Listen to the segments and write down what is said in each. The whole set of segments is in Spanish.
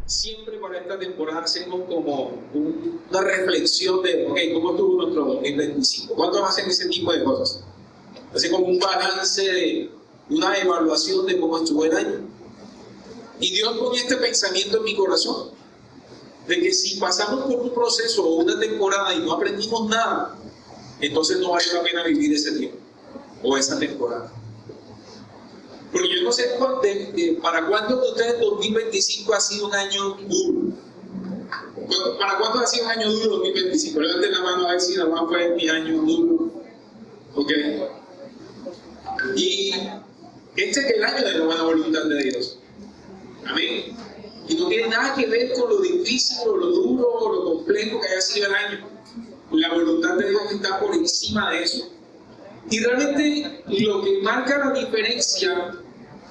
siempre para esta temporada hacemos como una reflexión de, ok, ¿cómo estuvo nuestro 2025? ¿Cuántos hacen ese tipo de cosas? Así como un balance de una evaluación de cómo estuvo el año. Y Dios pone este pensamiento en mi corazón, de que si pasamos por un proceso o una temporada y no aprendimos nada, entonces no vale la pena vivir ese tiempo o esa temporada. Porque yo no sé para cuántos de ustedes 2025 ha sido un año duro. ¿Para cuántos ha sido un año duro 2025? Levanten la mano a ver si nada más fue mi año duro. ¿Ok? Y este es el año de la buena voluntad de Dios. Amén. Y no tiene nada que ver con lo difícil o lo duro o lo complejo que haya sido el año. La voluntad de Dios está por encima de eso. Y realmente lo que marca la diferencia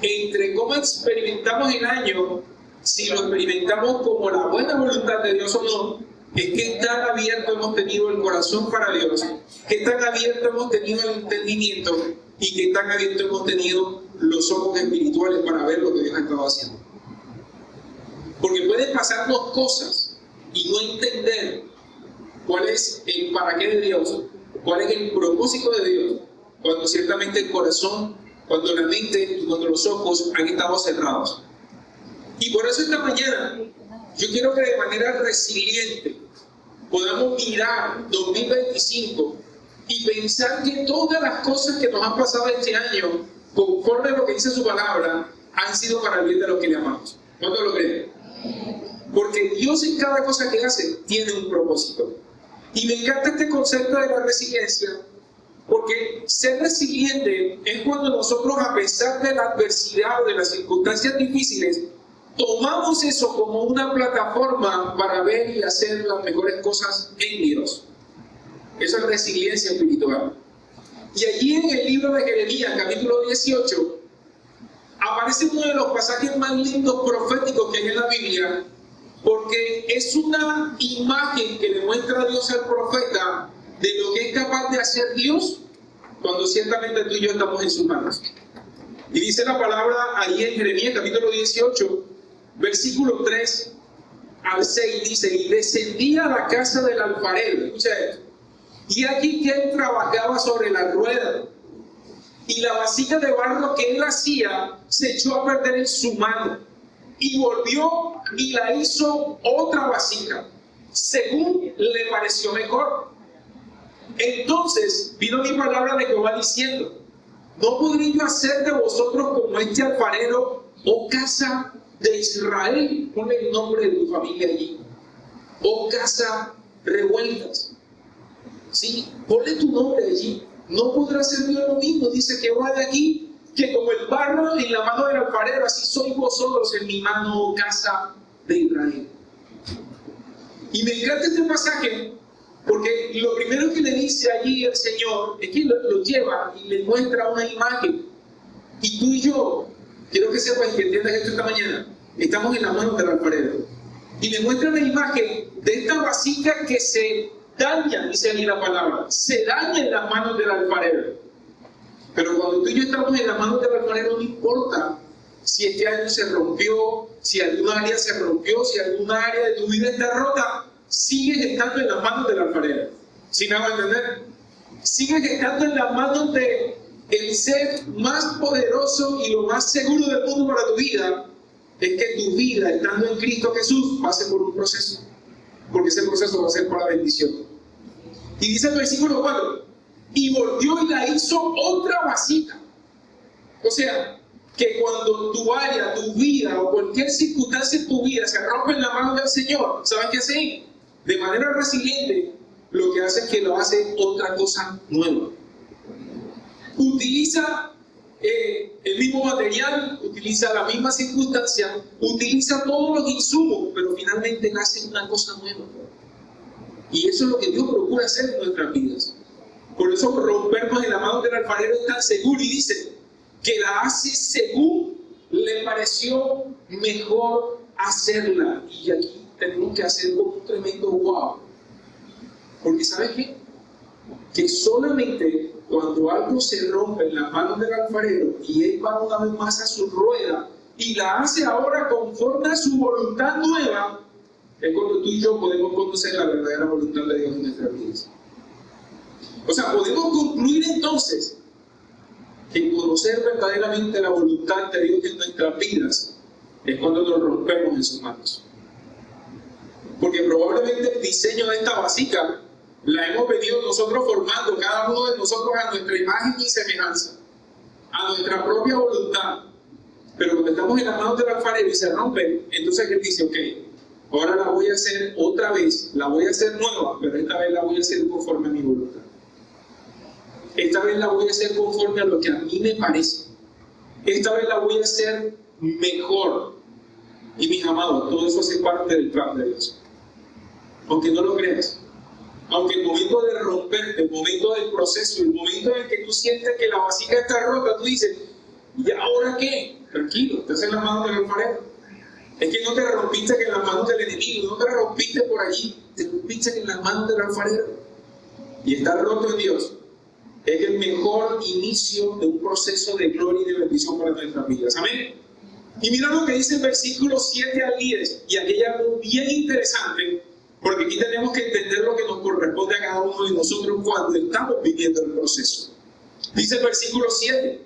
entre cómo experimentamos el año, si lo experimentamos como la buena voluntad de Dios o no, es que tan abierto hemos tenido el corazón para Dios, que tan abierto hemos tenido el entendimiento y que tan abierto hemos tenido los ojos espirituales para ver lo que Dios ha estado haciendo. Porque pueden pasarnos cosas y no entender cuál es el para qué de Dios, cuál es el propósito de Dios, cuando ciertamente el corazón, cuando la mente y cuando los ojos han estado cerrados. Y por eso esta mañana yo quiero que de manera resiliente podamos mirar 2025 y pensar que todas las cosas que nos han pasado este año, conforme a lo que dice su palabra, han sido para el bien de los que le amamos. ¿Cuántos lo creen? Porque Dios en cada cosa que hace tiene un propósito. Y me encanta este concepto de la resiliencia, porque ser resiliente es cuando nosotros, a pesar de la adversidad o de las circunstancias difíciles, tomamos eso como una plataforma para ver y hacer las mejores cosas en Dios. Eso es resiliencia espiritual. Y allí en el libro de Jeremías, capítulo 18, aparece uno de los pasajes más lindos proféticos que hay en la Biblia, porque es una imagen que le muestra a Dios al profeta de lo que es capaz de hacer Dios cuando ciertamente tú y yo estamos en sus manos. Y dice la palabra ahí en Jeremías capítulo 18, versículo 3 al 6, dice: y descendí a la casa del alfarero, escucha esto, y aquí que él trabajaba sobre la rueda, y la vasija de barro que él hacía se echó a perder en su mano, y volvió y la hizo otra vasija, según le pareció mejor. Entonces vino mi palabra de Jehová diciendo: ¿no podré yo hacer de vosotros como este alfarero, oh casa de Israel? Ponle el nombre de tu familia allí. Oh casa revueltas. Sí, ponle tu nombre allí. No podrá ser Dios lo mismo, dice Jehová de aquí, que como el barro en la mano del alfarero, así sois vosotros en mi mano, oh casa de Israel. Y me encanta este pasaje, porque lo primero que le dice allí el Señor es que lo lleva y le muestra una imagen. Y tú y yo, quiero que sepas y que entiendas esto esta mañana, estamos en las manos del alfarero. Y le muestra una imagen de esta vasija que se daña, dice allí la palabra, se daña en las manos del alfarero. Pero cuando tú y yo estamos en las manos del alfarero, no importa si este año se rompió, si alguna área se rompió, si alguna área de tu vida está rota, sigues estando en las manos del alfarero. ¿Sí me hago entender? Sigues estando en las manos de el ser más poderoso y lo más seguro del mundo para tu vida. Es que tu vida, estando en Cristo Jesús, pase por un proceso, porque ese proceso va a ser para bendición. Y dice el versículo 4: y volvió y la hizo otra vasija. O sea, que cuando tu área, tu vida o cualquier circunstancia en tu vida se rompe en la mano del Señor, ¿sabes qué hace? De manera resiliente, lo que hace es que lo hace otra cosa nueva. Utiliza el mismo material, utiliza la misma circunstancia, utiliza todos los insumos, pero finalmente hace una cosa nueva. Y eso es lo que Dios procura hacer en nuestras vidas. Por eso rompernos en la mano del alfarero es tan seguro, y dice que la hace según le pareció mejor hacerla. Y aquí tenemos que hacer un tremendo wow. Porque ¿sabes qué? Que solamente cuando algo se rompe en las manos del alfarero y él va una vez más a su rueda y la hace ahora conforme a su voluntad nueva, es cuando tú y yo podemos conocer la verdadera voluntad de Dios en nuestras vidas. O sea, podemos concluir entonces que conocer verdaderamente la voluntad de Dios en nuestras vidas es cuando nos rompemos en sus manos. Porque probablemente el diseño de esta vasija la hemos venido nosotros formando, cada uno de nosotros a nuestra imagen y semejanza, a nuestra propia voluntad. Pero cuando estamos en las manos del alfarero y se rompe, entonces él dice, ok, ahora la voy a hacer otra vez, la voy a hacer nueva, pero esta vez la voy a hacer conforme a mi voluntad. Esta vez la voy a hacer conforme a lo que a mí me parece. Esta vez la voy a hacer mejor. Y mis amados, todo eso hace parte del plan de Dios. Aunque no lo creas. Aunque el momento de romperte, el momento del proceso, el momento en que tú sientes que la vasija está rota, tú dices, ¿y ahora qué? Tranquilo, estás en las manos del alfarero. Es que no te rompiste en las manos del enemigo, no te rompiste por allí, te rompiste en las manos del alfarero. Y estar roto en Dios es el mejor inicio de un proceso de gloria y de bendición para nuestras vidas. Amén. Y mira lo que dice el versículo 7 al 10, y aquí hay algo bien interesante, porque aquí tenemos que entender lo que nos corresponde a cada uno de nosotros cuando estamos viviendo el proceso. Dice el versículo 7,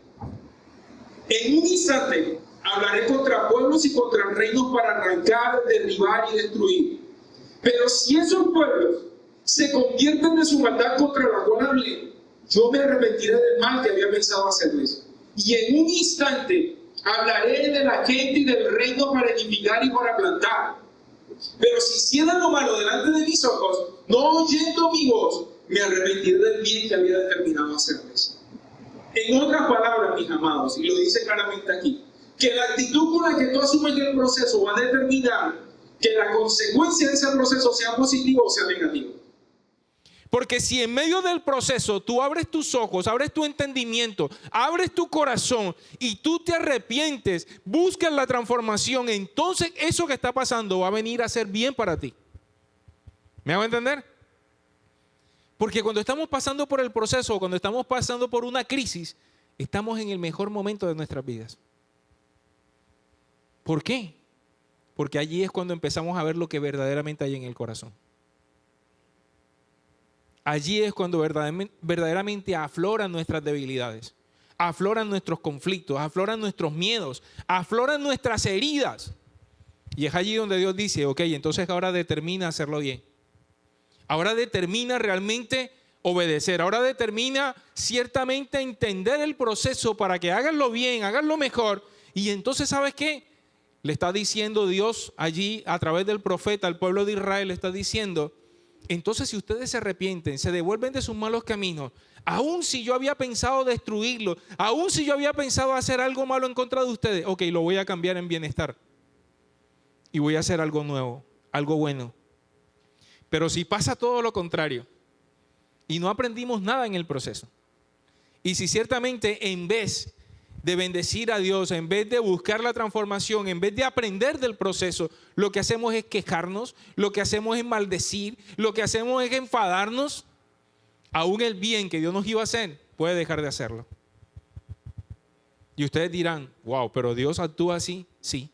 en un instante hablaré contra pueblos y contra reinos para arrancar, derribar y destruir. Pero si esos pueblos se convierten de su maldad contra la cual hablé, yo me arrepentiré del mal que había pensado hacerles. Y en un instante hablaré de la gente y del reino para edificar y para plantar. Pero si hicieran lo malo delante de mis ojos, no oyendo mi voz, me arrepentiré del bien que había determinado hacerles. En otras palabras, mis amados, y lo dice claramente aquí, que la actitud con la que tú asumes el proceso va a determinar que la consecuencia de ese proceso sea positiva o sea negativa. Porque si en medio del proceso tú abres tus ojos, abres tu entendimiento, abres tu corazón y tú te arrepientes, buscas la transformación, entonces eso que está pasando va a venir a ser bien para ti. ¿Me hago entender? Porque cuando estamos pasando por el proceso, cuando estamos pasando por una crisis, estamos en el mejor momento de nuestras vidas. ¿Por qué? Porque allí es cuando empezamos a ver lo que verdaderamente hay en el corazón. Allí es cuando verdaderamente afloran nuestras debilidades, afloran nuestros conflictos, afloran nuestros miedos, afloran nuestras heridas. Y es allí donde Dios dice, ok, entonces ahora determina hacerlo bien. Ahora determina realmente obedecer. Ahora determina ciertamente entender el proceso para que háganlo bien, háganlo mejor. Y entonces, ¿sabes qué? Le está diciendo Dios allí a través del profeta al pueblo de Israel, le está diciendo, entonces si ustedes se arrepienten, se devuelven de sus malos caminos, aun si yo había pensado destruirlo, aun si yo había pensado hacer algo malo en contra de ustedes, ok, lo voy a cambiar en bienestar y voy a hacer algo nuevo, algo bueno. Pero si pasa todo lo contrario y no aprendimos nada en el proceso, y si ciertamente en vez de bendecir a Dios, en vez de buscar la transformación, en vez de aprender del proceso, lo que hacemos es quejarnos, lo que hacemos es maldecir, lo que hacemos es enfadarnos, aún el bien que Dios nos iba a hacer puede dejar de hacerlo. Y ustedes dirán, wow, pero Dios actúa así. Sí,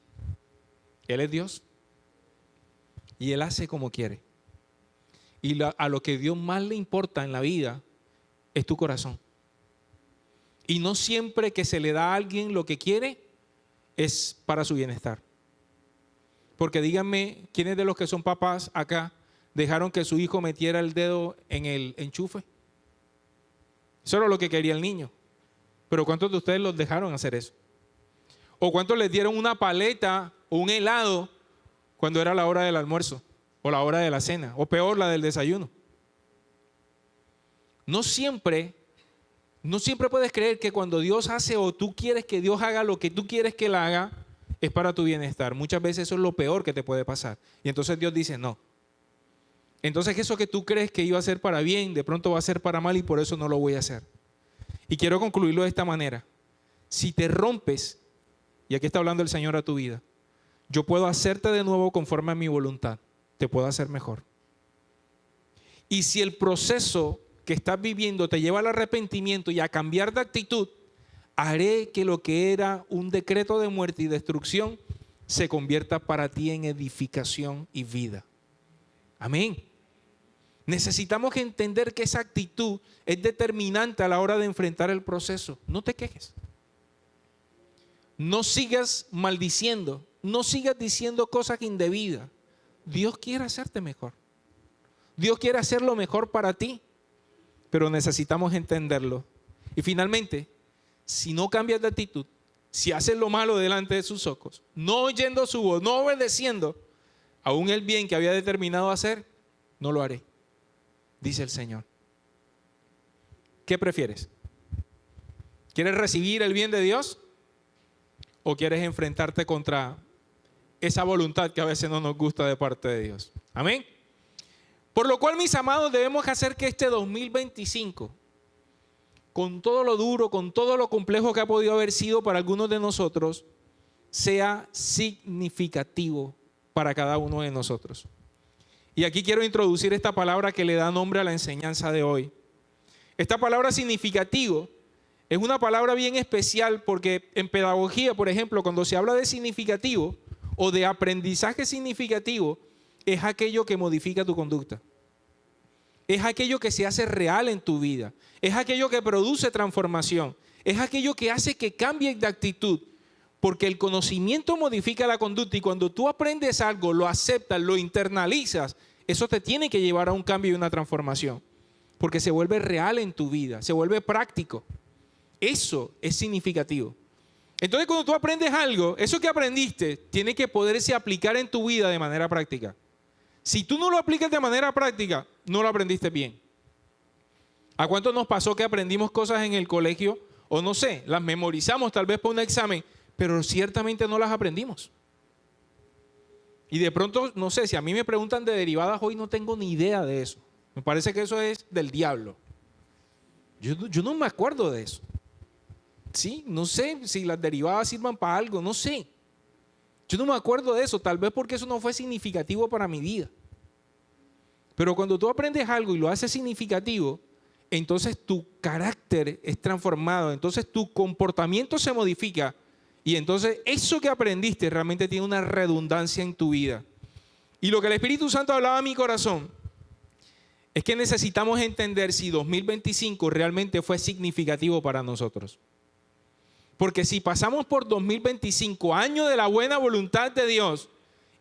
Él es Dios y Él hace como quiere. Y a lo que Dios más le importa en la vida es tu corazón. Y no siempre que se le da a alguien lo que quiere es para su bienestar. Porque díganme, ¿quiénes de los que son papás acá dejaron que su hijo metiera el dedo en el enchufe? Eso era lo que quería el niño. Pero ¿cuántos de ustedes los dejaron hacer eso? ¿O cuántos les dieron una paleta o un helado cuando era la hora del almuerzo? O la hora de la cena, o peor, la del desayuno. No siempre puedes creer que cuando Dios hace o tú quieres que Dios haga lo que tú quieres que Él haga, es para tu bienestar. Muchas veces eso es lo peor que te puede pasar. Y entonces Dios dice no. Entonces eso que tú crees que iba a ser para bien, de pronto va a ser para mal y por eso no lo voy a hacer. Y quiero concluirlo de esta manera. Si te rompes, y aquí está hablando el Señor a tu vida, yo puedo hacerte de nuevo conforme a mi voluntad. Te puedo hacer mejor. Y si el proceso que estás viviendo te lleva al arrepentimiento y a cambiar de actitud, haré que lo que era un decreto de muerte y destrucción se convierta para ti en edificación y vida. Amén. Necesitamos entender que esa actitud es determinante a la hora de enfrentar el proceso. No te quejes. No sigas maldiciendo. No sigas diciendo cosas indebidas. Dios quiere hacerte mejor. Dios quiere hacer lo mejor para ti. Pero necesitamos entenderlo. Y finalmente, si no cambias de actitud, si haces lo malo delante de sus ojos, no oyendo su voz, no obedeciendo, aún el bien que había determinado hacer, no lo haré, dice el Señor. ¿Qué prefieres? ¿Quieres recibir el bien de Dios? ¿O quieres enfrentarte contra esa voluntad que a veces no nos gusta de parte de Dios? Amén. Por lo cual, mis amados, debemos hacer que este 2025, con todo lo duro, con todo lo complejo que ha podido haber sido para algunos de nosotros, sea significativo para cada uno de nosotros. Y aquí quiero introducir esta palabra que le da nombre a la enseñanza de hoy. Esta palabra significativo es una palabra bien especial porque en pedagogía, por ejemplo, cuando se habla de significativo o de aprendizaje significativo, es aquello que modifica tu conducta. Es aquello que se hace real en tu vida. Es aquello que produce transformación. Es aquello que hace que cambies de actitud. Porque el conocimiento modifica la conducta y cuando tú aprendes algo, lo aceptas, lo internalizas, eso te tiene que llevar a un cambio y una transformación. Porque se vuelve real en tu vida, se vuelve práctico. Eso es significativo. Entonces cuando tú aprendes algo, eso que aprendiste tiene que poderse aplicar en tu vida de manera práctica. Si tú no lo aplicas de manera práctica, no lo aprendiste bien. ¿A cuánto nos pasó que aprendimos cosas en el colegio? O no sé, las memorizamos tal vez para un examen, pero ciertamente no las aprendimos. Y de pronto, no sé, si a mí me preguntan de derivadas hoy, no tengo ni idea de eso. Me parece que eso es del diablo. Yo no me acuerdo de eso. Sí, no sé si las derivadas sirvan para algo, no sé. Yo no me acuerdo de eso, tal vez porque eso no fue significativo para mi vida. Pero cuando tú aprendes algo y lo haces significativo, entonces tu carácter es transformado, entonces tu comportamiento se modifica y entonces eso que aprendiste realmente tiene una redundancia en tu vida. Y lo que el Espíritu Santo hablaba a mi corazón es que necesitamos entender si 2025 realmente fue significativo para nosotros. Porque si pasamos por 2025, año de la buena voluntad de Dios,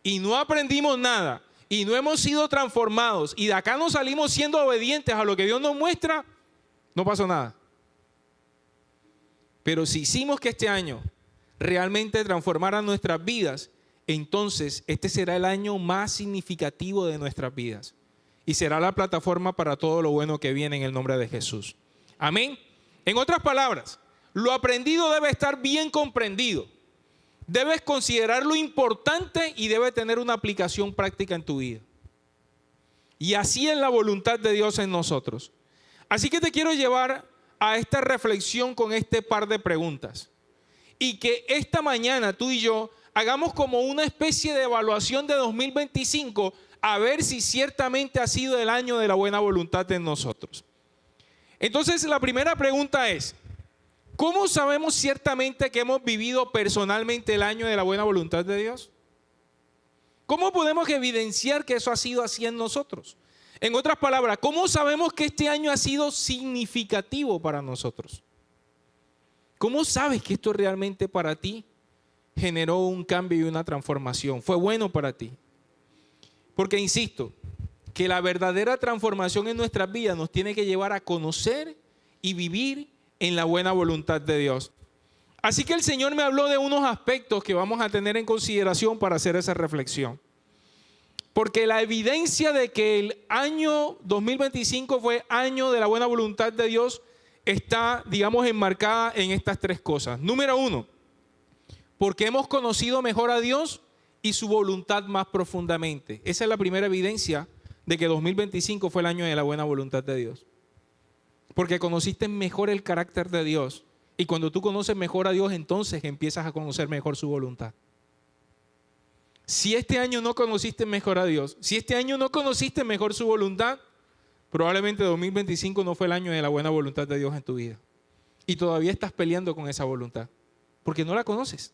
y no aprendimos nada, y no hemos sido transformados, y de acá no salimos siendo obedientes a lo que Dios nos muestra, no pasó nada. Pero si hicimos que este año realmente transformara nuestras vidas, entonces este será el año más significativo de nuestras vidas. Y será la plataforma para todo lo bueno que viene en el nombre de Jesús. Amén. En otras palabras, lo aprendido debe estar bien comprendido. Debes considerarlo importante y debe tener una aplicación práctica en tu vida. Y así es la voluntad de Dios en nosotros. Así que te quiero llevar a esta reflexión con este par de preguntas. Y que esta mañana tú y yo hagamos como una especie de evaluación de 2025 a ver si ciertamente ha sido el año de la buena voluntad en nosotros. Entonces la primera pregunta es: ¿cómo sabemos ciertamente que hemos vivido personalmente el año de la buena voluntad de Dios? ¿Cómo podemos evidenciar que eso ha sido así en nosotros? En otras palabras, ¿cómo sabemos que este año ha sido significativo para nosotros? ¿Cómo sabes que esto realmente para ti generó un cambio y una transformación? ¿Fue bueno para ti? Porque insisto, que la verdadera transformación en nuestras vidas nos tiene que llevar a conocer y vivir en la buena voluntad de Dios. Así que el Señor me habló de unos aspectos que vamos a tener en consideración para hacer esa reflexión. Porque la evidencia de que el año 2025 fue año de la buena voluntad de Dios está, digamos, enmarcada en estas tres cosas. Número uno, porque hemos conocido mejor a Dios y su voluntad más profundamente. Esa es la primera evidencia de que 2025 fue el año de la buena voluntad de Dios. Porque conociste mejor el carácter de Dios. Y cuando tú conoces mejor a Dios, entonces empiezas a conocer mejor su voluntad. Si este año no conociste mejor a Dios, si este año no conociste mejor su voluntad, probablemente 2025 no fue el año de la buena voluntad de Dios en tu vida. Y todavía estás peleando con esa voluntad, porque no la conoces.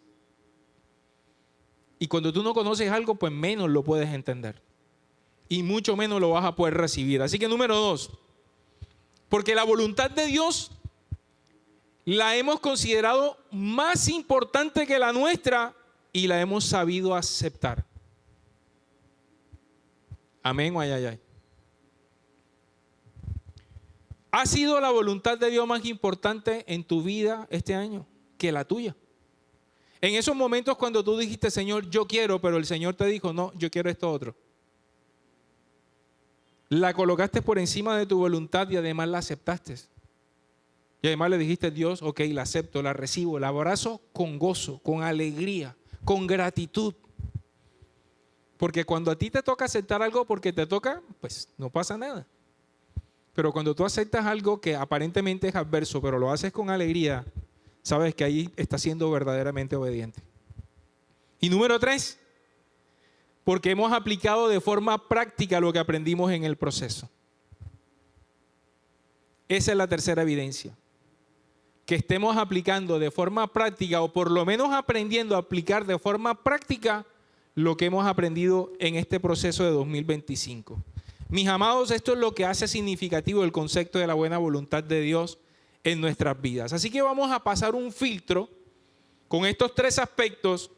Y cuando tú no conoces algo, pues menos lo puedes entender. Y mucho menos lo vas a poder recibir. Así que número 2, porque la voluntad de Dios la hemos considerado más importante que la nuestra y la hemos sabido aceptar. Amén o ay, ay, ay. ¿Ha sido la voluntad de Dios más importante en tu vida este año que la tuya? En esos momentos cuando tú dijiste, Señor, yo quiero, pero el Señor te dijo, no, yo quiero esto otro. La colocaste por encima de tu voluntad y además la aceptaste. Y además le dijiste, Dios, ok, la acepto, la recibo, la abrazo con gozo, con alegría, con gratitud. Porque cuando a ti te toca aceptar algo porque te toca, pues no pasa nada. Pero cuando tú aceptas algo que aparentemente es adverso, pero lo haces con alegría, sabes que ahí estás siendo verdaderamente obediente. Y número 3, porque hemos aplicado de forma práctica lo que aprendimos en el proceso. Esa es la tercera evidencia. Que estemos aplicando de forma práctica, o por lo menos aprendiendo a aplicar de forma práctica lo que hemos aprendido en este proceso de 2025. Mis amados, esto es lo que hace significativo el concepto de la buena voluntad de Dios en nuestras vidas. Así que vamos a pasar un filtro con estos 3 aspectos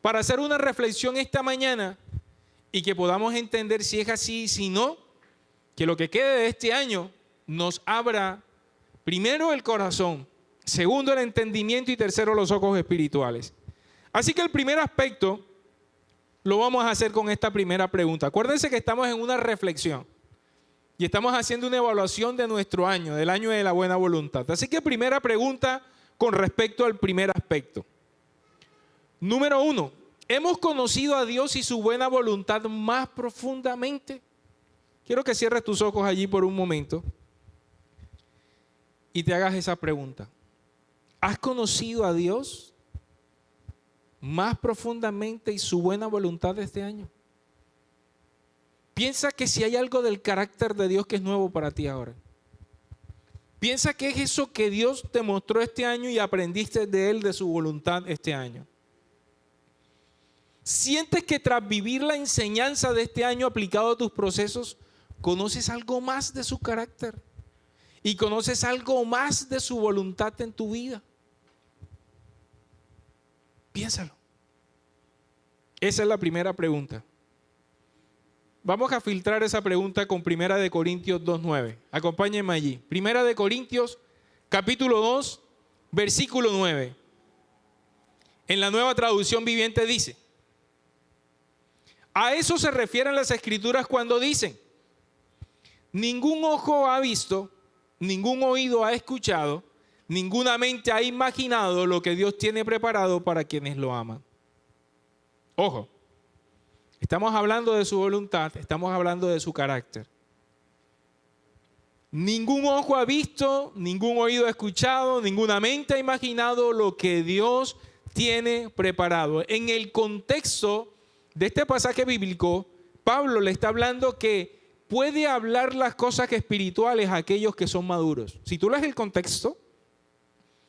para hacer una reflexión esta mañana y que podamos entender si es así y si no, que lo que quede de este año nos abra primero el corazón, segundo el entendimiento y tercero los ojos espirituales. Así que el primer aspecto lo vamos a hacer con esta primera pregunta. Acuérdense que estamos en una reflexión y estamos haciendo una evaluación de nuestro año, del año de la buena voluntad. Así que primera pregunta con respecto al primer aspecto. Número 1, ¿hemos conocido a Dios y su buena voluntad más profundamente? Quiero que cierres tus ojos allí por un momento y te hagas esa pregunta. ¿Has conocido a Dios más profundamente y su buena voluntad este año? Piensa que si hay algo del carácter de Dios que es nuevo para ti ahora. Piensa que es eso que Dios te mostró este año y aprendiste de Él, de su voluntad este año. ¿Sientes que tras vivir la enseñanza de este año aplicado a tus procesos, conoces algo más de su carácter? ¿Y conoces algo más de su voluntad en tu vida? Piénsalo. Esa es la primera pregunta. Vamos a filtrar esa pregunta con 1 Corintios 2:9. Acompáñenme allí. 1 Corintios capítulo 2, versículo 9. En la Nueva Traducción Viviente dice: a eso se refieren las Escrituras cuando dicen: ningún ojo ha visto, ningún oído ha escuchado, ninguna mente ha imaginado lo que Dios tiene preparado para quienes lo aman. Ojo, estamos hablando de su voluntad, estamos hablando de su carácter. Ningún ojo ha visto, ningún oído ha escuchado, ninguna mente ha imaginado lo que Dios tiene preparado. En el contexto de este pasaje bíblico, Pablo le está hablando que puede hablar las cosas espirituales a aquellos que son maduros. Si tú lees el contexto,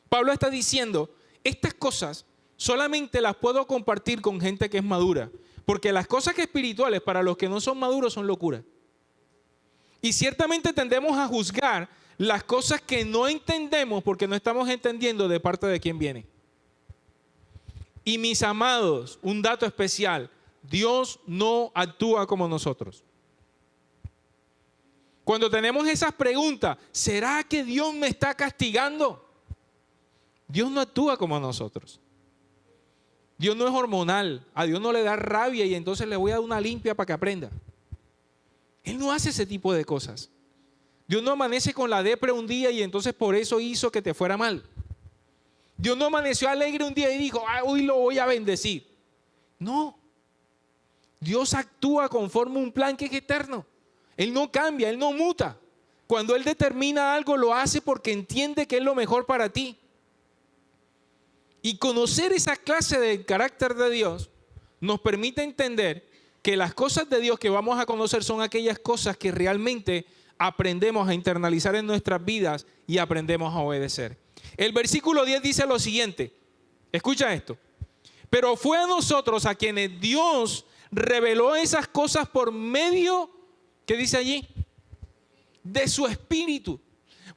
Pablo está diciendo, estas cosas solamente las puedo compartir con gente que es madura, porque las cosas espirituales para los que no son maduros son locura. Y ciertamente tendemos a juzgar las cosas que no entendemos porque no estamos entendiendo de parte de quién viene. Y mis amados, un dato especial, Dios no actúa como nosotros. Cuando tenemos esas preguntas, ¿será que Dios me está castigando? Dios no actúa como nosotros. Dios no es hormonal. A Dios no le da rabia y entonces le voy a dar una limpia para que aprenda. Él no hace ese tipo de cosas. Dios no amanece con la depre un día y entonces por eso hizo que te fuera mal. Dios no amaneció alegre un día y dijo, hoy lo voy a bendecir. No. Dios actúa conforme a un plan que es eterno. Él no cambia, Él no muta. Cuando Él determina algo, lo hace porque entiende que es lo mejor para ti. Y conocer esa clase de carácter de Dios nos permite entender que las cosas de Dios que vamos a conocer son aquellas cosas que realmente aprendemos a internalizar en nuestras vidas y aprendemos a obedecer. El versículo 10 dice lo siguiente. Escucha esto. Pero fue a nosotros a quienes Dios reveló esas cosas por medio, ¿qué dice allí? De su Espíritu.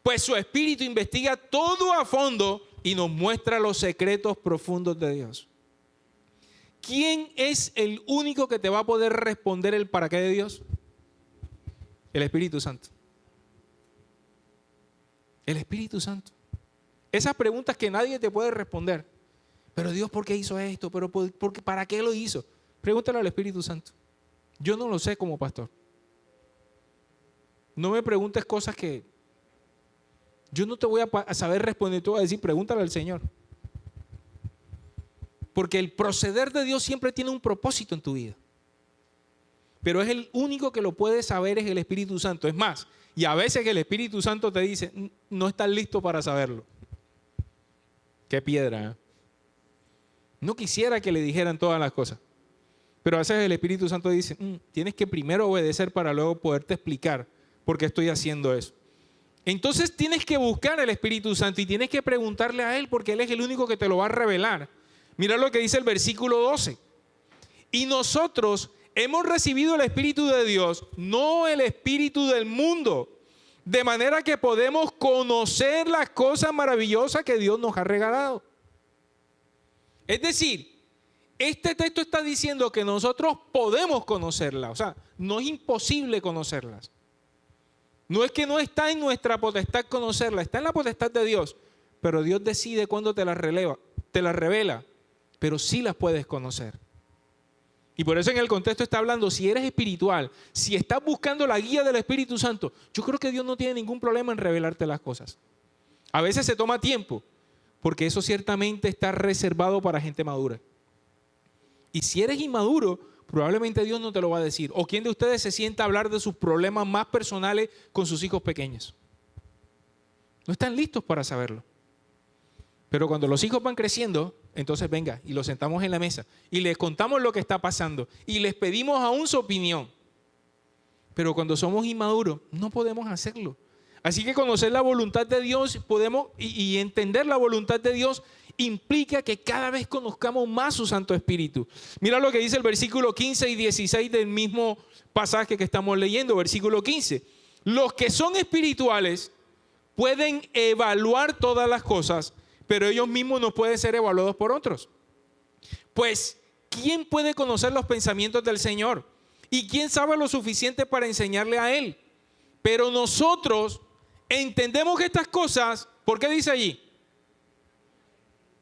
Pues su Espíritu investiga todo a fondo y nos muestra los secretos profundos de Dios. ¿Quién es el único que te va a poder responder el para qué de Dios? El Espíritu Santo. El Espíritu Santo. Esas preguntas que nadie te puede responder. Pero Dios, ¿por qué hizo esto? ¿Para qué lo hizo? Pregúntale al Espíritu Santo. Yo no lo sé como pastor. No me preguntes cosas que yo no te voy a saber responder. Te voy a decir, pregúntale al Señor. Porque el proceder de Dios siempre tiene un propósito en tu vida. Pero es el único que lo puede saber, es el Espíritu Santo. Es más, y a veces el Espíritu Santo te dice, no estás listo para saberlo. Qué piedra, ¿eh? No quisiera que le dijeran todas las cosas. Pero a veces el Espíritu Santo dice, tienes que primero obedecer para luego poderte explicar por qué estoy haciendo eso. Entonces tienes que buscar al Espíritu Santo y tienes que preguntarle a Él porque Él es el único que te lo va a revelar. Mira lo que dice el versículo 12. Y nosotros hemos recibido el Espíritu de Dios, no el espíritu del mundo, de manera que podemos conocer las cosas maravillosas que Dios nos ha regalado. Es decir, este texto está diciendo que nosotros podemos conocerlas, o sea, no es imposible conocerlas. No es que no está en nuestra potestad conocerlas, está en la potestad de Dios, pero Dios decide cuándo te las revela, pero sí las puedes conocer. Y por eso en el contexto está hablando, si eres espiritual, si estás buscando la guía del Espíritu Santo, yo creo que Dios no tiene ningún problema en revelarte las cosas. A veces se toma tiempo, porque eso ciertamente está reservado para gente madura. Y si eres inmaduro, probablemente Dios no te lo va a decir. ¿O quién de ustedes se sienta a hablar de sus problemas más personales con sus hijos pequeños? No están listos para saberlo. Pero cuando los hijos van creciendo, entonces venga y los sentamos en la mesa y les contamos lo que está pasando y les pedimos aún su opinión. Pero cuando somos inmaduros, no podemos hacerlo. Así que conocer la voluntad de Dios y entender la voluntad de Dios implica que cada vez conozcamos más su Santo Espíritu. Mira lo que dice el versículo 15 y 16 del mismo pasaje que estamos leyendo, versículo 15. Los que son espirituales pueden evaluar todas las cosas, pero ellos mismos no pueden ser evaluados por otros. Pues, ¿quién puede conocer los pensamientos del Señor? ¿Y quién sabe lo suficiente para enseñarle a Él? Pero nosotros entendemos que estas cosas, ¿por qué dice allí?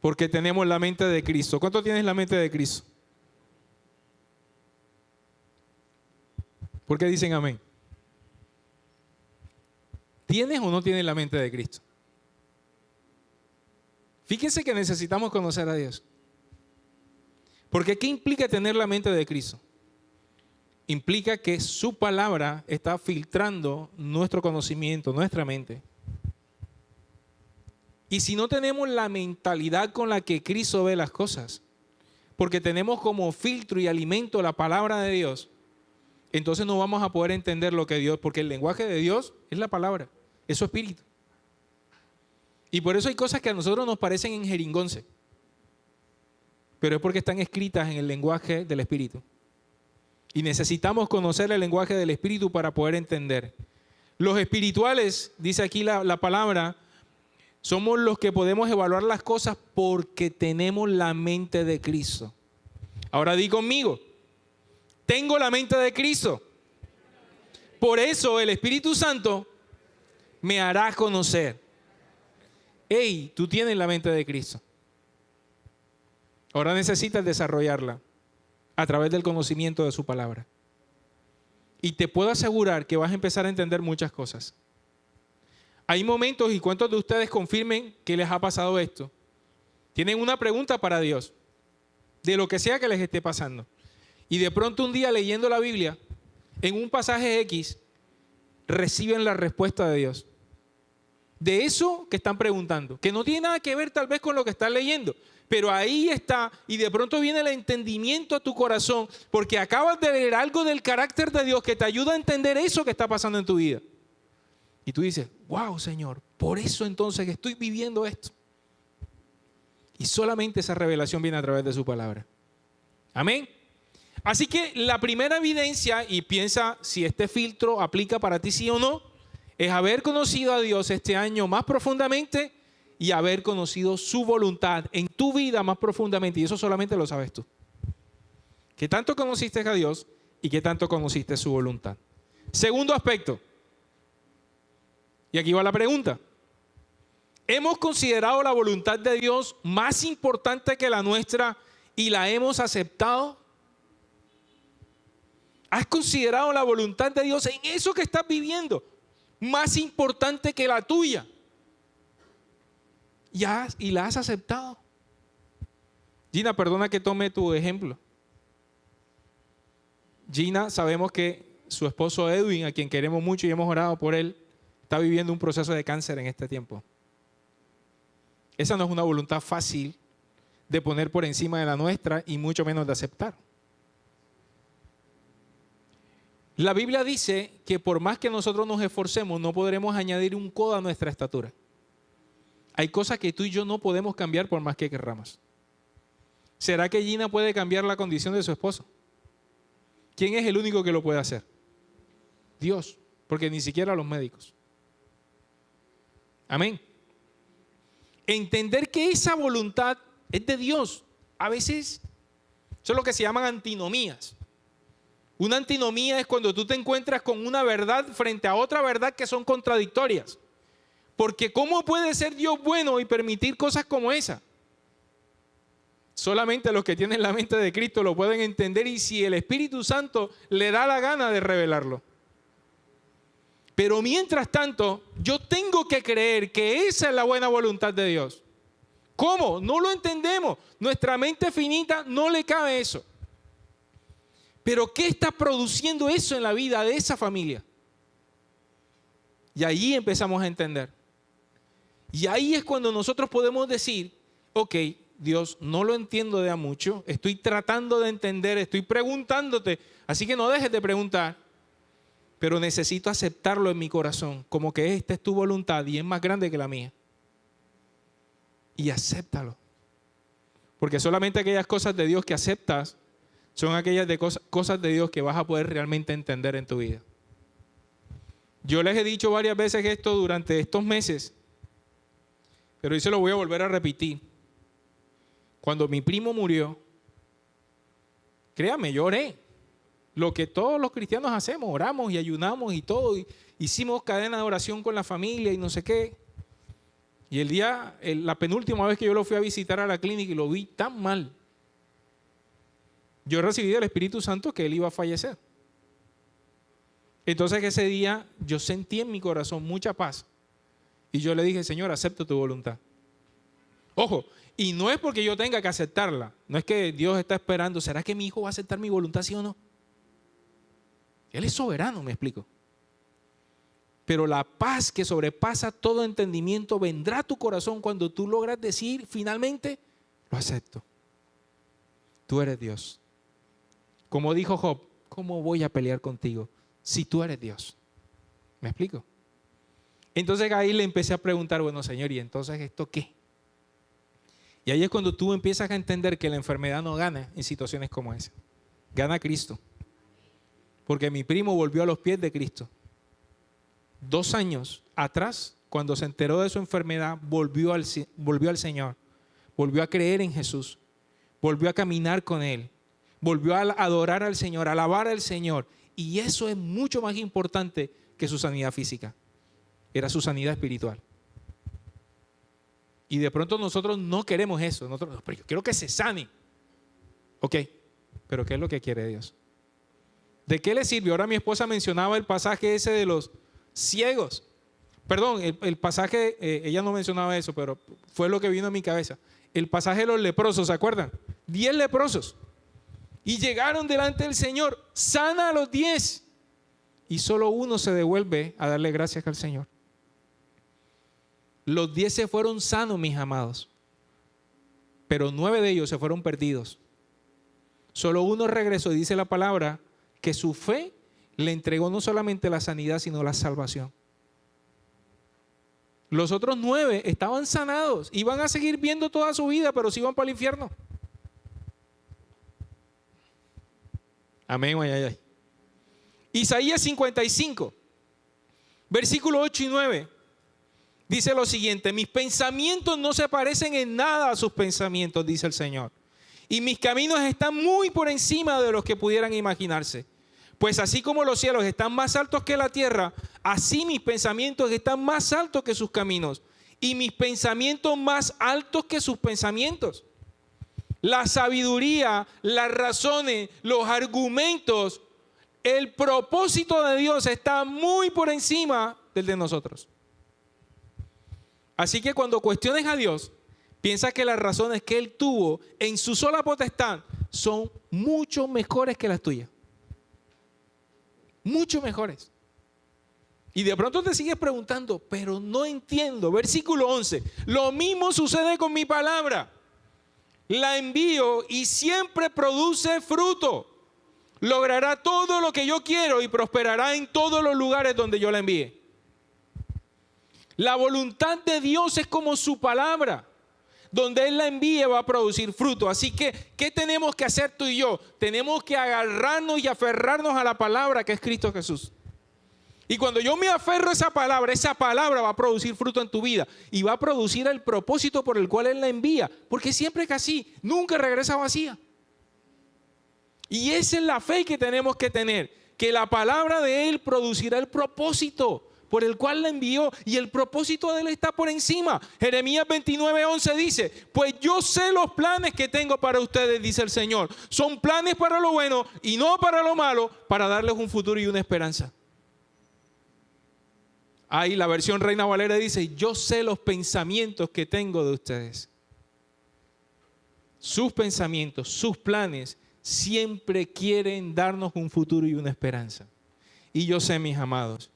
Porque tenemos la mente de Cristo. ¿Cuánto tienes la mente de Cristo? ¿Por qué dicen amén? ¿Tienes o no tienes la mente de Cristo? Fíjense que necesitamos conocer a Dios. Porque ¿qué implica tener la mente de Cristo? Implica que su palabra está filtrando nuestro conocimiento, nuestra mente. Y si no tenemos la mentalidad con la que Cristo ve las cosas, porque tenemos como filtro y alimento la palabra de Dios, entonces no vamos a poder entender lo que Dios, porque el lenguaje de Dios es la palabra, es su espíritu. Y por eso hay cosas que a nosotros nos parecen en jeringonce, pero es porque están escritas en el lenguaje del espíritu. Y necesitamos conocer el lenguaje del espíritu para poder entender. Los espirituales, dice aquí la palabra, somos los que podemos evaluar las cosas porque tenemos la mente de Cristo. Ahora di conmigo, tengo la mente de Cristo. Por eso el Espíritu Santo me hará conocer. Hey, tú tienes la mente de Cristo. Ahora necesitas desarrollarla a través del conocimiento de su palabra. Y te puedo asegurar que vas a empezar a entender muchas cosas. Hay momentos, y cuántos de ustedes confirmen que les ha pasado esto, tienen una pregunta para Dios, de lo que sea que les esté pasando. Y de pronto un día leyendo la Biblia, en un pasaje X, reciben la respuesta de Dios. De eso que están preguntando, que no tiene nada que ver tal vez con lo que están leyendo, pero ahí está, y de pronto viene el entendimiento a tu corazón, porque acabas de leer algo del carácter de Dios que te ayuda a entender eso que está pasando en tu vida. Y tú dices, wow, Señor, por eso entonces que estoy viviendo esto. Y solamente esa revelación viene a través de su palabra. Amén. Así que la primera evidencia, y piensa si este filtro aplica para ti sí o no, es haber conocido a Dios este año más profundamente y haber conocido su voluntad en tu vida más profundamente. Y eso solamente lo sabes tú. ¿Qué tanto conociste a Dios y qué tanto conociste su voluntad? Segundo aspecto. Y aquí va la pregunta. ¿Hemos considerado la voluntad de Dios más importante que la nuestra y la hemos aceptado? ¿Has considerado la voluntad de Dios en eso que estás viviendo más importante que la tuya? ¿Y la has aceptado? Gina, perdona que tome tu ejemplo. Gina, sabemos que su esposo Edwin, a quien queremos mucho y hemos orado por él, está viviendo un proceso de cáncer en este tiempo. Esa no es una voluntad fácil de poner por encima de la nuestra y mucho menos de aceptar. La Biblia dice que por más que nosotros nos esforcemos, no podremos añadir un codo a nuestra estatura. Hay cosas que tú y yo no podemos cambiar por más que querramos. ¿Será que Gina puede cambiar la condición de su esposo? ¿Quién es el único que lo puede hacer? Dios, porque ni siquiera los médicos. Amén. Entender que esa voluntad es de Dios. A veces, eso es lo que se llaman antinomías. Una antinomía es cuando tú te encuentras con una verdad frente a otra verdad que son contradictorias. Porque ¿cómo puede ser Dios bueno y permitir cosas como esa? Solamente los que tienen la mente de Cristo lo pueden entender y si el Espíritu Santo le da la gana de revelarlo. Pero mientras tanto, yo tengo que creer que esa es la buena voluntad de Dios. ¿Cómo? No lo entendemos. Nuestra mente finita no le cabe eso. Pero ¿qué está produciendo eso en la vida de esa familia? Y ahí empezamos a entender. Y ahí es cuando nosotros podemos decir, ok, Dios, no lo entiendo de a mucho, estoy tratando de entender, estoy preguntándote, así que no dejes de preguntar, pero necesito aceptarlo en mi corazón, como que esta es tu voluntad y es más grande que la mía. Y acéptalo. Porque solamente aquellas cosas de Dios que aceptas son aquellas cosas de Dios que vas a poder realmente entender en tu vida. Yo les he dicho varias veces esto durante estos meses, pero hoy se lo voy a volver a repetir. Cuando mi primo murió, créame, yo oré. Lo que todos los cristianos hacemos, oramos y ayunamos y todo. Y hicimos cadena de oración con la familia y no sé qué. Y la penúltima vez que yo lo fui a visitar a la clínica y lo vi tan mal. Yo recibí del Espíritu Santo que él iba a fallecer. Entonces ese día yo sentí en mi corazón mucha paz. Y yo le dije, Señor, acepto tu voluntad. Ojo, y no es porque yo tenga que aceptarla. No es que Dios está esperando, ¿será que mi hijo va a aceptar mi voluntad, sí o no? Él es soberano, me explico. Pero la paz que sobrepasa todo entendimiento vendrá a tu corazón cuando tú logras decir finalmente, lo acepto. Tú eres Dios. Como dijo Job, ¿cómo voy a pelear contigo si tú eres Dios? ¿Me explico? Entonces ahí le empecé a preguntar, bueno, Señor, ¿y entonces esto qué? Y ahí es cuando tú empiezas a entender que la enfermedad no gana en situaciones como esa. Gana Cristo. Porque mi primo volvió a los pies de Cristo. 2 años atrás, cuando se enteró de su enfermedad, volvió al Señor. Volvió a creer en Jesús. Volvió a caminar con Él. Volvió a adorar al Señor, a alabar al Señor. Y eso es mucho más importante que su sanidad física. Era su sanidad espiritual. Y de pronto nosotros no queremos eso. Pero yo quiero que se sane. Ok, pero ¿qué es lo que quiere Dios? ¿De qué le sirve? Ahora mi esposa mencionaba el pasaje ese de los ciegos. Perdón, el pasaje, ella no mencionaba eso, pero fue lo que vino a mi cabeza. El pasaje de los leprosos, ¿se acuerdan? 10 leprosos. Y llegaron delante del Señor, sana a los 10. Y solo uno se devuelve a darle gracias al Señor. Los 10 se fueron sanos, mis amados. Pero 9 de ellos se fueron perdidos. Solo uno regresó y dice la palabra que su fe le entregó no solamente la sanidad, sino la salvación. Los otros 9 estaban sanados. Iban a seguir viendo toda su vida, pero se iban para el infierno. Amén, ay, ay, ay. Isaías 55, versículos 8 y 9. Dice lo siguiente: mis pensamientos no se parecen en nada a sus pensamientos, dice el Señor. Y mis caminos están muy por encima de los que pudieran imaginarse. Pues así como los cielos están más altos que la tierra, así mis pensamientos están más altos que sus caminos. Y mis pensamientos más altos que sus pensamientos. La sabiduría, las razones, los argumentos, el propósito de Dios está muy por encima del de nosotros. Así que cuando cuestiones a Dios, piensa que las razones que Él tuvo en su sola potestad son mucho mejores que las tuyas. Mucho mejores. Y de pronto te sigues preguntando, pero no entiendo. Versículo 11. Lo mismo sucede con mi palabra. La envío y siempre produce fruto. Logrará todo lo que yo quiero y prosperará en todos los lugares donde yo la envíe. La voluntad de Dios es como su palabra. Donde Él la envíe va a producir fruto. Así que, ¿qué tenemos que hacer tú y yo? Tenemos que agarrarnos y aferrarnos a la palabra que es Cristo Jesús. Y cuando yo me aferro a esa palabra va a producir fruto en tu vida. Y va a producir el propósito por el cual Él la envía. Porque siempre que así, nunca regresa vacía. Y esa es la fe que tenemos que tener. Que la palabra de Él producirá el propósito por el cual la envió, y el propósito de Él está por encima. Jeremías 29:11 dice: pues yo sé los planes que tengo para ustedes, dice el Señor. Son planes para lo bueno y no para lo malo, para darles un futuro y una esperanza. Ahí la versión Reina Valera dice: yo sé los pensamientos que tengo de ustedes. Sus pensamientos, sus planes siempre quieren darnos un futuro y una esperanza. Y yo sé, mis amados,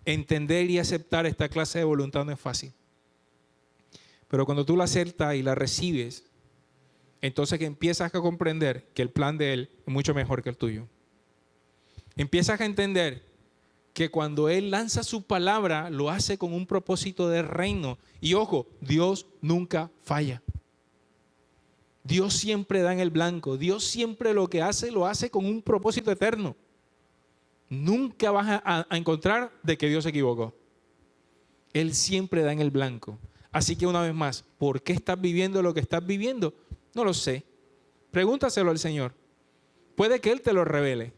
entender y aceptar esta clase de voluntad no es fácil. Pero cuando tú la aceptas y la recibes, entonces que empiezas a comprender que el plan de Él es mucho mejor que el tuyo. Empiezas a entender que cuando Él lanza su palabra, lo hace con un propósito de reino. Y ojo, Dios nunca falla. Dios siempre da en el blanco. Dios siempre lo que hace, lo hace con un propósito eterno. Nunca vas a encontrar de que Dios se equivocó. Él siempre da en el blanco. Así que una vez más, ¿por qué estás viviendo lo que estás viviendo? No lo sé. Pregúntaselo al Señor. Puede que Él te lo revele,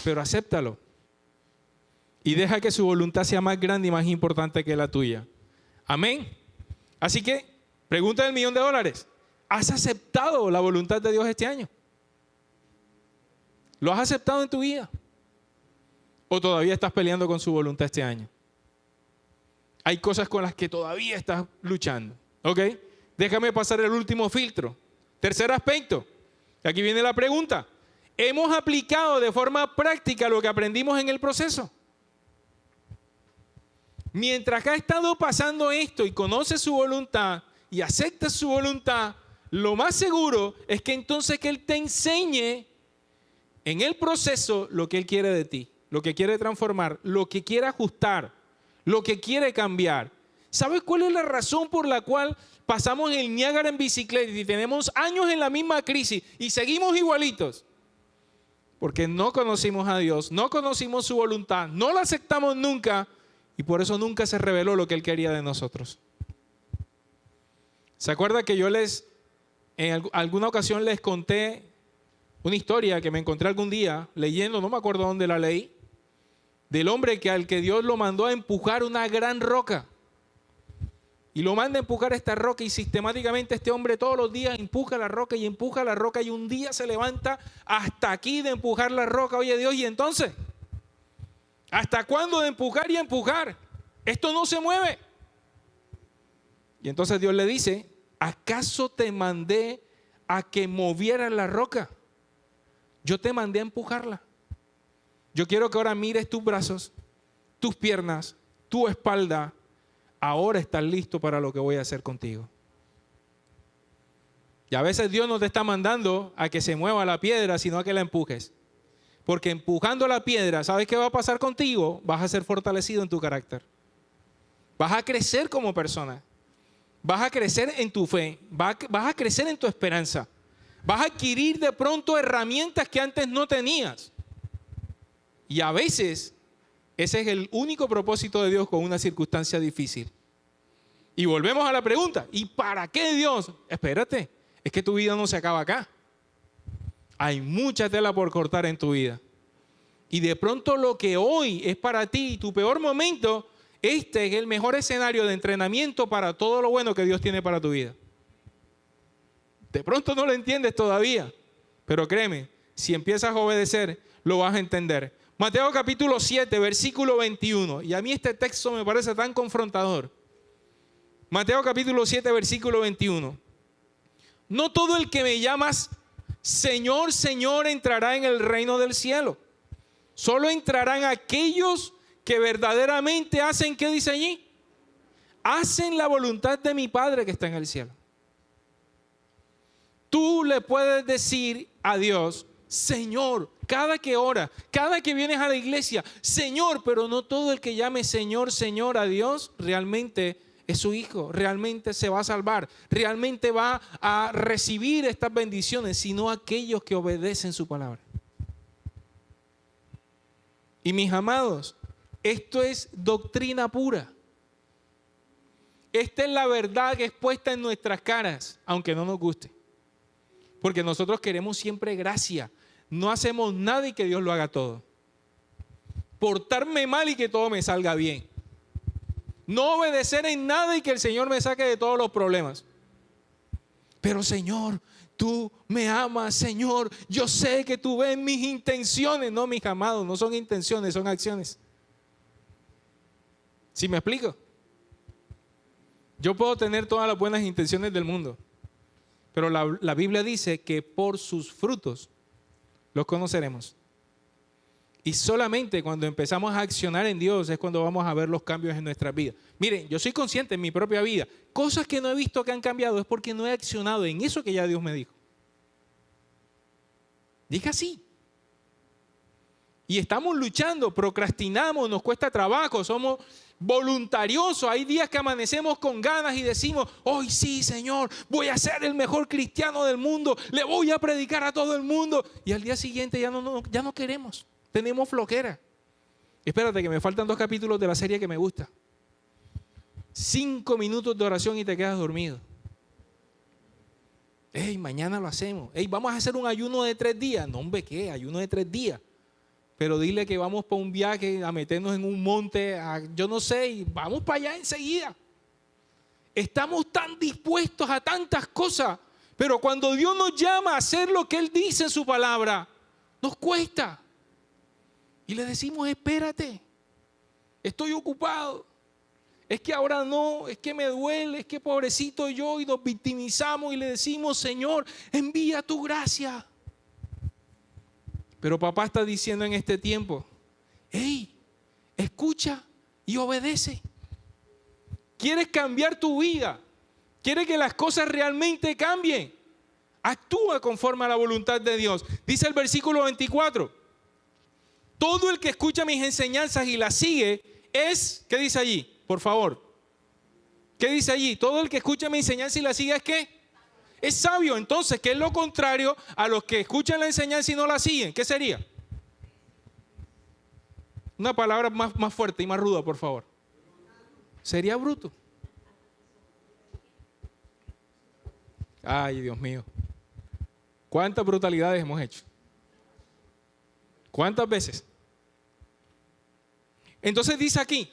pero acéptalo. Y deja que su voluntad sea más grande y más importante que la tuya. Amén. Así que, pregunta del $1.000.000. ¿Has aceptado la voluntad de Dios este año? ¿Lo has aceptado en tu vida? ¿O todavía estás peleando con su voluntad este año? Hay cosas con las que todavía estás luchando. ¿Ok? Déjame pasar el último filtro. Tercer aspecto. Aquí viene la pregunta. ¿Hemos aplicado de forma práctica lo que aprendimos en el proceso? Mientras ha estado pasando esto y conoces su voluntad y aceptas su voluntad, lo más seguro es que entonces que Él te enseñe en el proceso lo que Él quiere de ti, lo que quiere transformar, lo que quiere ajustar, lo que quiere cambiar. ¿Sabes cuál es la razón por la cual pasamos el Niágara en bicicleta y tenemos años en la misma crisis y seguimos igualitos? Porque no conocimos a Dios, no conocimos su voluntad, no la aceptamos nunca y por eso nunca se reveló lo que Él quería de nosotros. ¿Se acuerda que yo en alguna ocasión les conté una historia que me encontré algún día leyendo, no me acuerdo dónde la leí, del hombre al que Dios lo mandó a empujar una gran roca? Y lo manda a empujar esta roca y sistemáticamente este hombre todos los días empuja la roca y un día se levanta hasta aquí de empujar la roca. Oye Dios, ¿y entonces? ¿Hasta cuándo de empujar y empujar? Esto no se mueve. Y entonces Dios le dice: ¿acaso te mandé a que movieras la roca? Yo te mandé a empujarla. Yo quiero que ahora mires tus brazos, tus piernas, tu espalda. Ahora estás listo para lo que voy a hacer contigo. Y a veces Dios no te está mandando a que se mueva la piedra, sino a que la empujes. Porque empujando la piedra, ¿sabes qué va a pasar contigo? Vas a ser fortalecido en tu carácter. Vas a crecer como persona. Vas a crecer en tu fe. Vas a crecer en tu esperanza. Vas a adquirir de pronto herramientas que antes no tenías. Y a veces ese es el único propósito de Dios con una circunstancia difícil. Y volvemos a la pregunta, ¿y para qué Dios? Espérate, es que tu vida no se acaba acá. Hay mucha tela por cortar en tu vida. Y de pronto lo que hoy es para ti, tu peor momento, este es el mejor escenario de entrenamiento para todo lo bueno que Dios tiene para tu vida. De pronto no lo entiendes todavía, pero créeme, si empiezas a obedecer, lo vas a entender. Mateo capítulo 7, versículo 21. Y a mí este texto me parece tan confrontador. Mateo capítulo 7, versículo 21. No todo el que me llamas Señor, Señor entrará en el reino del cielo. Solo entrarán aquellos que verdaderamente hacen, ¿qué dice allí? Hacen la voluntad de mi Padre que está en el cielo. Tú le puedes decir a Dios, Señor, cada que ora, cada que vienes a la iglesia, Señor, pero no todo el que llame Señor, Señor a Dios realmente es su hijo, realmente se va a salvar, realmente va a recibir estas bendiciones, sino aquellos que obedecen su palabra. Y mis amados, esto es doctrina pura. Esta es la verdad que es puesta en nuestras caras, aunque no nos guste. Porque nosotros queremos siempre gracia. No hacemos nada y que Dios lo haga todo. Portarme mal y que todo me salga bien. No obedecer en nada y que el Señor me saque de todos los problemas. Pero Señor, tú me amas, Señor. Yo sé que tú ves mis intenciones. No, mis amados, no son intenciones, son acciones. ¿Sí me explico? Yo puedo tener todas las buenas intenciones del mundo, pero la Biblia dice que por sus frutos los conoceremos. Y solamente cuando empezamos a accionar en Dios es cuando vamos a ver los cambios en nuestras vidas. Miren, yo soy consciente en mi propia vida. Cosas que no he visto que han cambiado es porque no he accionado en eso que ya Dios me dijo. Dije así. Y estamos luchando, procrastinamos, nos cuesta trabajo, somos voluntariosos. Hay días que amanecemos con ganas y decimos, hoy sí, Señor, voy a ser el mejor cristiano del mundo, le voy a predicar a todo el mundo. Y al día siguiente ya no queremos, tenemos flojera. Espérate que me faltan 2 capítulos de la serie que me gusta. 5 minutos de oración y te quedas dormido. Mañana lo hacemos. Vamos a hacer un ayuno de 3 días. No, hombre, ¿qué? Ayuno de 3 días. Pero dile que vamos para un viaje a meternos en un monte, yo no sé, y vamos para allá enseguida. Estamos tan dispuestos a tantas cosas, pero cuando Dios nos llama a hacer lo que Él dice en su palabra, nos cuesta. Y le decimos, espérate, estoy ocupado. Es que ahora no, es que me duele, es que pobrecito yo, y nos victimizamos y le decimos, Señor, envía tu gracia. Pero papá está diciendo en este tiempo, escucha y obedece. ¿Quieres cambiar tu vida? ¿Quieres que las cosas realmente cambien? Actúa conforme a la voluntad de Dios. Dice el versículo 24, todo el que escucha mis enseñanzas y las sigue es, ¿qué dice allí? Por favor. ¿Qué dice allí? Todo el que escucha mis enseñanzas y las sigue es ¿qué? Es sabio. Entonces, ¿qué es lo contrario a los que escuchan la enseñanza y no la siguen? ¿Qué sería? Una palabra más fuerte y más ruda, por favor. Sería bruto. Ay, Dios mío. ¿Cuántas brutalidades hemos hecho? ¿Cuántas veces? Entonces dice aquí,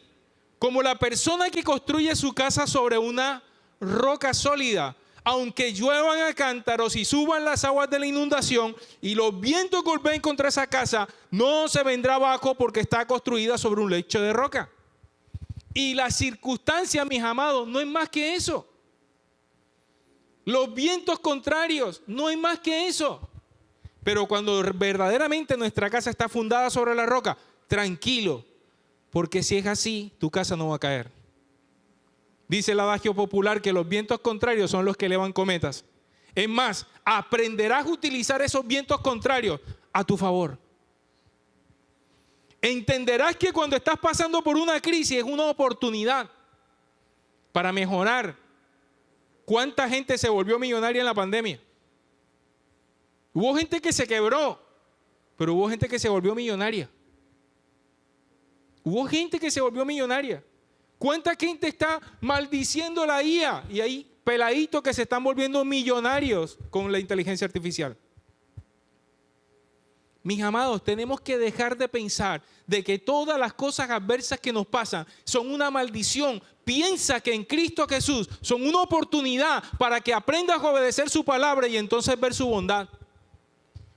como la persona que construye su casa sobre una roca sólida, aunque lluevan a cántaros y suban las aguas de la inundación y los vientos golpeen contra esa casa, no se vendrá abajo porque está construida sobre un lecho de roca. Y la circunstancia, mis amados, no es más que eso. Los vientos contrarios, no es más que eso. Pero cuando verdaderamente nuestra casa está fundada sobre la roca, tranquilo, porque si es así, tu casa no va a caer. Dice el adagio popular que los vientos contrarios son los que elevan cometas. Es más, aprenderás a utilizar esos vientos contrarios a tu favor. Entenderás que cuando estás pasando por una crisis es una oportunidad. para mejorar. ¿Cuánta gente se volvió millonaria en la pandemia? Hubo gente que se quebró, pero hubo gente que se volvió millonaria. Hubo gente que se volvió millonaria. ¿Cuánta gente está maldiciendo la IA? Y hay peladitos que se están volviendo millonarios con la inteligencia artificial. Mis amados, tenemos que dejar de pensar de que todas las cosas adversas que nos pasan son una maldición. Piensa que en Cristo Jesús son una oportunidad para que aprendas a obedecer su palabra y entonces ver su bondad.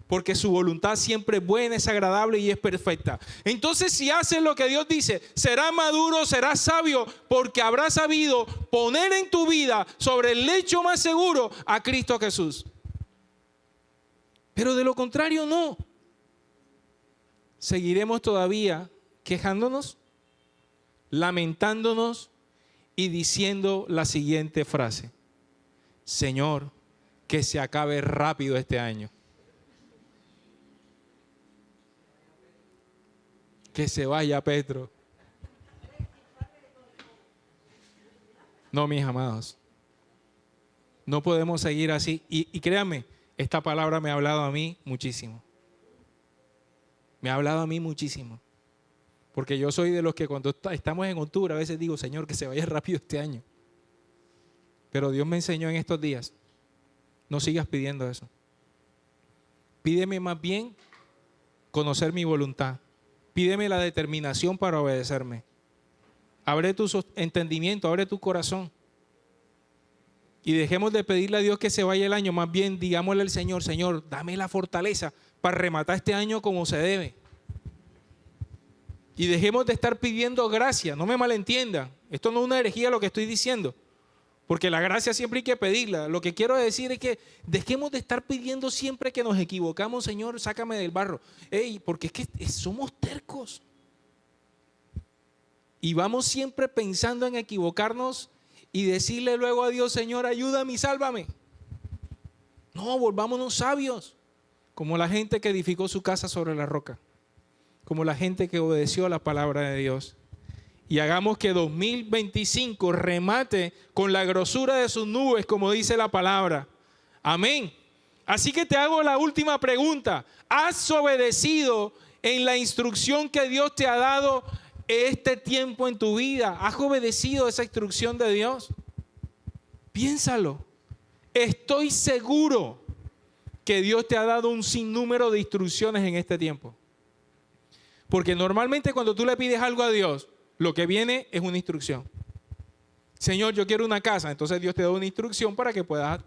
Porque su voluntad siempre es buena, es agradable y es perfecta. Entonces, si haces lo que Dios dice, serás maduro, serás sabio, porque habrás sabido poner en tu vida sobre el lecho más seguro a Cristo Jesús. Pero de lo contrario, no. Seguiremos todavía quejándonos, lamentándonos y diciendo la siguiente frase: Señor, que se acabe rápido este año. Que se vaya Petro. No, mis amados. No podemos seguir así. Y créanme, esta palabra me ha hablado a mí muchísimo. Me ha hablado a mí muchísimo. Porque yo soy de los que cuando estamos en octubre a veces digo, Señor, que se vaya rápido este año. Pero Dios me enseñó en estos días, no sigas pidiendo eso. Pídeme más bien conocer mi voluntad. Pídeme la determinación para obedecerme. Abre tu entendimiento, abre tu corazón. Y dejemos de pedirle a Dios que se vaya el año. Más bien digámosle al Señor, Señor, dame la fortaleza para rematar este año como se debe. Y dejemos de estar pidiendo gracia. No me malentiendan. Esto no es una herejía lo que estoy diciendo. Porque la gracia siempre hay que pedirla. Lo que quiero decir es que dejemos de estar pidiendo siempre que nos equivocamos, Señor, sácame del barro. Porque es que somos tercos. Y vamos siempre pensando en equivocarnos y decirle luego a Dios, Señor, ayúdame y sálvame. No, volvámonos sabios. Como la gente que edificó su casa sobre la roca. Como la gente que obedeció a la palabra de Dios. Y hagamos que 2025 remate con la grosura de sus nubes, como dice la palabra. Amén. Así que te hago la última pregunta. ¿Has obedecido en la instrucción que Dios te ha dado este tiempo en tu vida? ¿Has obedecido esa instrucción de Dios? Piénsalo. Estoy seguro que Dios te ha dado un sinnúmero de instrucciones en este tiempo. Porque normalmente cuando tú le pides algo a Dios, lo que viene es una instrucción. Señor, yo quiero una casa. Entonces Dios te da una instrucción para que puedas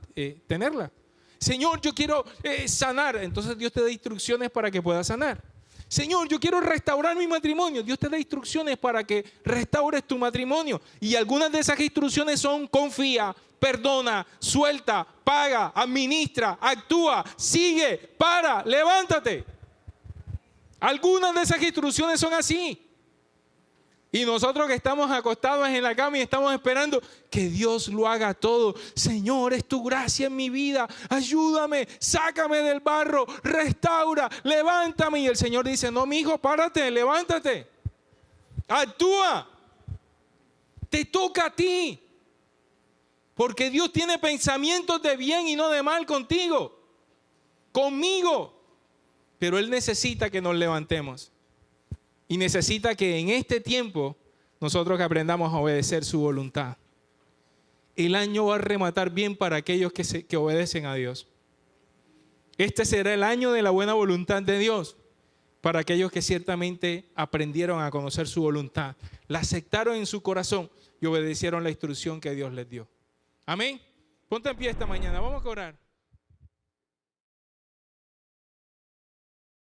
tenerla. Señor, yo quiero sanar. Entonces Dios te da instrucciones para que puedas sanar. Señor, yo quiero restaurar mi matrimonio. Dios te da instrucciones para que restaures tu matrimonio. Y algunas de esas instrucciones son: confía, perdona, suelta, paga, administra, actúa, sigue, para, levántate. Algunas de esas instrucciones son así. Y nosotros que estamos acostados en la cama y estamos esperando que Dios lo haga todo. Señor, es tu gracia en mi vida. Ayúdame, sácame del barro, restaura, levántame. Y el Señor dice: no, mi hijo, párate, levántate. Actúa. Te toca a ti. Porque Dios tiene pensamientos de bien y no de mal contigo. Conmigo. Pero Él necesita que nos levantemos. Y necesita que en este tiempo nosotros que aprendamos a obedecer su voluntad. El año va a rematar bien para aquellos que obedecen a Dios. Este será el año de la buena voluntad de Dios para aquellos que ciertamente aprendieron a conocer su voluntad, la aceptaron en su corazón y obedecieron la instrucción que Dios les dio. Amén. Ponte en pie esta mañana. Vamos a orar.